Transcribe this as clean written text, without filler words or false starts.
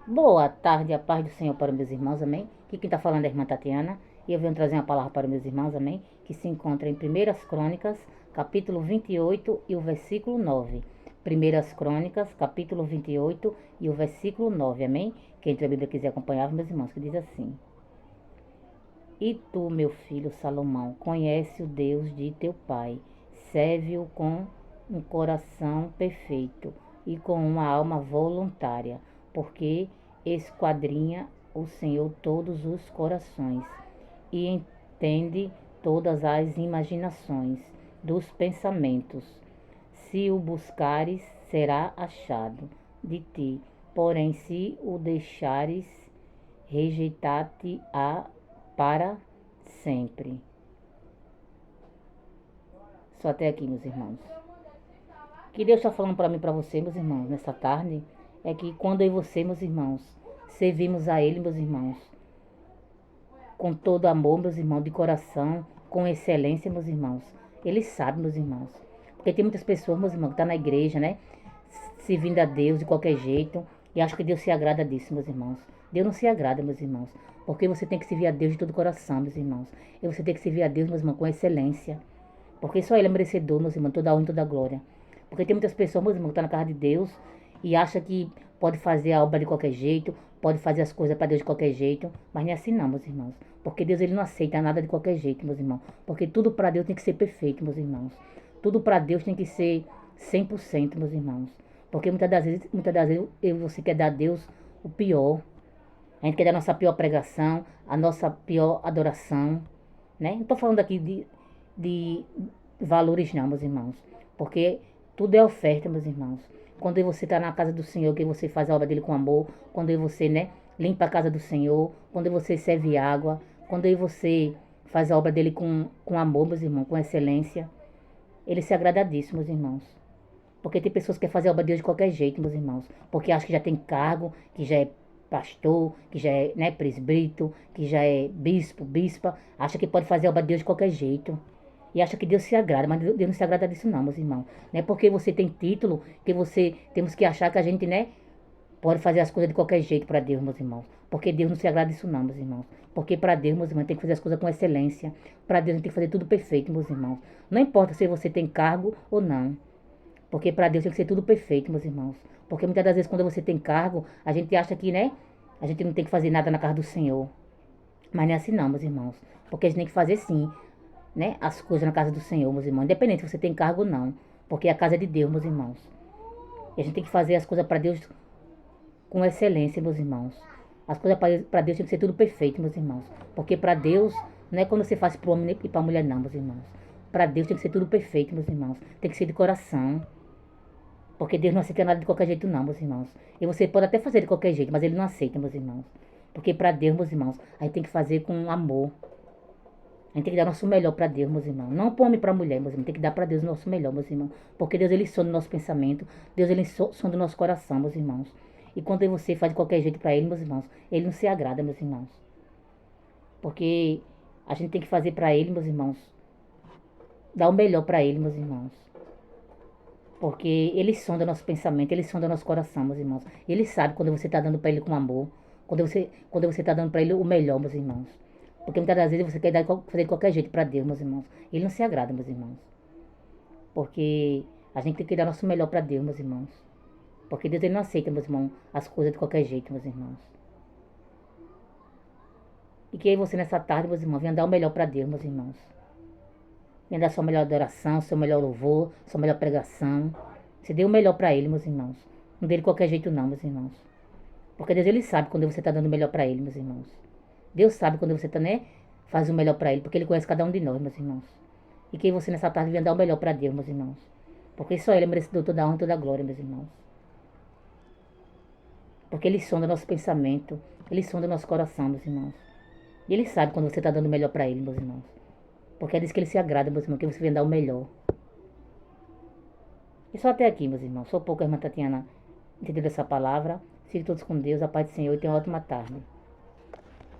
Boa tarde, a paz do Senhor para meus irmãos, amém? Aqui quem está falando é a irmã Tatiana e eu venho trazer uma palavra para meus irmãos, amém? Que se encontra em Primeiras Crônicas, capítulo 28 e o versículo 9. Primeiras Crônicas, capítulo 28 e o versículo 9, amém? Quem tem a Bíblia quiser acompanhar, meus irmãos, que diz assim: E tu, meu filho Salomão, conhece o Deus de teu pai, serve-o com um coração perfeito e com uma alma voluntária, porque esquadrinha o Senhor todos os corações e entende todas as imaginações dos pensamentos. Se o buscares, será achado de ti, porém se o deixares, rejeitar-te-á para sempre. Só até aqui, meus irmãos. O que Deus está falando para mim e para você, meus irmãos, nessa tarde, é que quando eu e você, meus irmãos, servimos a Ele, meus irmãos, com todo amor, meus irmãos, de coração, com excelência, meus irmãos, Ele sabe, meus irmãos. Porque tem muitas pessoas, meus irmãos, que estão na igreja, né? Servindo a Deus de qualquer jeito. E acho que Deus se agrada disso, meus irmãos. Deus não se agrada, meus irmãos. Porque você tem que servir a Deus de todo o coração, meus irmãos. E você tem que servir a Deus, meus irmãos, com excelência. Porque só Ele é merecedor, meus irmãos, toda a honra e toda a glória. Porque tem muitas pessoas, meus irmãos, que estão na casa de Deus e acham que pode fazer a obra de qualquer jeito, pode fazer as coisas para Deus de qualquer jeito. Mas não é assim não, meus irmãos. Porque Deus, Ele não aceita nada de qualquer jeito, meus irmãos. Porque tudo para Deus tem que ser perfeito, meus irmãos. Tudo para Deus tem que ser 100%, meus irmãos. Porque muitas das vezes eu e você quer dar a Deus o pior. A gente quer dar a nossa pior pregação, a nossa pior adoração, né? Não estou falando aqui de valores não, meus irmãos. Porque tudo é oferta, meus irmãos. Quando você está na casa do Senhor, que você faz a obra dele com amor, quando você, né, limpa a casa do Senhor, quando você serve água, quando você faz a obra dele com amor, meus irmãos, com excelência, ele se agrada disso, meus irmãos. Porque tem pessoas que querem fazer a obra de Deus de qualquer jeito, meus irmãos. Porque acham que já tem cargo, que já é pastor, que já é, né, presbítero, que já é bispo, bispa. Acha que pode fazer a obra de Deus de qualquer jeito. E acha que Deus se agrada, mas Deus não se agrada disso não, meus irmãos. Não é porque você tem título que você temos que achar que a gente, né, pode fazer as coisas de qualquer jeito para Deus, meus irmãos. Porque Deus não se agrada disso não, meus irmãos. Porque para Deus, meus irmãos, tem que fazer as coisas com excelência. Para Deus, a gente tem que fazer tudo perfeito, meus irmãos. Não importa se você tem cargo ou não. Porque para Deus tem que ser tudo perfeito, meus irmãos. Porque muitas das vezes quando você tem cargo, a gente acha que, né, a gente não tem que fazer nada na casa do Senhor. Mas não é assim não, meus irmãos. Porque a gente tem que fazer sim, né, as coisas na casa do Senhor, meus irmãos. Independente se você tem cargo ou não. Porque a casa é de Deus, meus irmãos. E a gente tem que fazer as coisas para Deus com excelência, meus irmãos. As coisas para Deus tem que ser tudo perfeito, meus irmãos. Porque para Deus não é quando você faz para o homem e para a mulher não, meus irmãos. Para Deus tem que ser tudo perfeito, meus irmãos. Tem que ser de coração. Porque Deus não aceita nada de qualquer jeito não, meus irmãos. E você pode até fazer de qualquer jeito, mas Ele não aceita, meus irmãos. Porque para Deus, meus irmãos, a gente tem que fazer com amor. A gente tem que dar nosso melhor para Deus, meus irmãos. Não para homem e para mulher, meus irmãos. Tem que dar para Deus o nosso melhor, meus irmãos. Porque Deus, Ele sonda o nosso pensamento. Deus, Ele sonda o nosso coração, meus irmãos. E quando você faz de qualquer jeito para Ele, meus irmãos, Ele não se agrada, meus irmãos. Porque a gente tem que fazer para Ele, meus irmãos, dar o melhor para Ele, meus irmãos. Porque Ele sonda nosso pensamento, Ele sonda nosso coração, meus irmãos. Ele sabe quando você está dando para Ele com amor. Quando você está dando para Ele o melhor, meus irmãos. Porque muitas das vezes você quer fazer de qualquer jeito para Deus, meus irmãos. Ele não se agrada, meus irmãos. Porque a gente tem que dar nosso melhor para Deus, meus irmãos. Porque Deus, Ele não aceita, meus irmãos, as coisas de qualquer jeito, meus irmãos. E que aí você nessa tarde, meus irmãos, venha dar o melhor para Deus, meus irmãos. Venha dar sua melhor adoração, seu melhor louvor, sua melhor pregação. Você dê o melhor para Ele, meus irmãos. Não dê de qualquer jeito não, meus irmãos. Porque Deus, Ele sabe quando você está dando o melhor para Ele, meus irmãos. Deus sabe quando você está, né, faz o melhor para Ele. Porque Ele conhece cada um de nós, meus irmãos. E que você nessa tarde venha dar o melhor para Deus, meus irmãos. Porque só Ele é merecedor toda a honra e toda a glória, meus irmãos. Porque Ele sonda nosso pensamento. Ele sonda nosso coração, meus irmãos. E Ele sabe quando você está dando o melhor para Ele, meus irmãos. Porque é disso que Ele se agrada, meus irmãos, que você venha dar o melhor. E só até aqui, meus irmãos. Sou pouco a irmã Tatiana entendendo essa palavra. Fiquem todos com Deus, a paz do Senhor e tenham uma ótima tarde.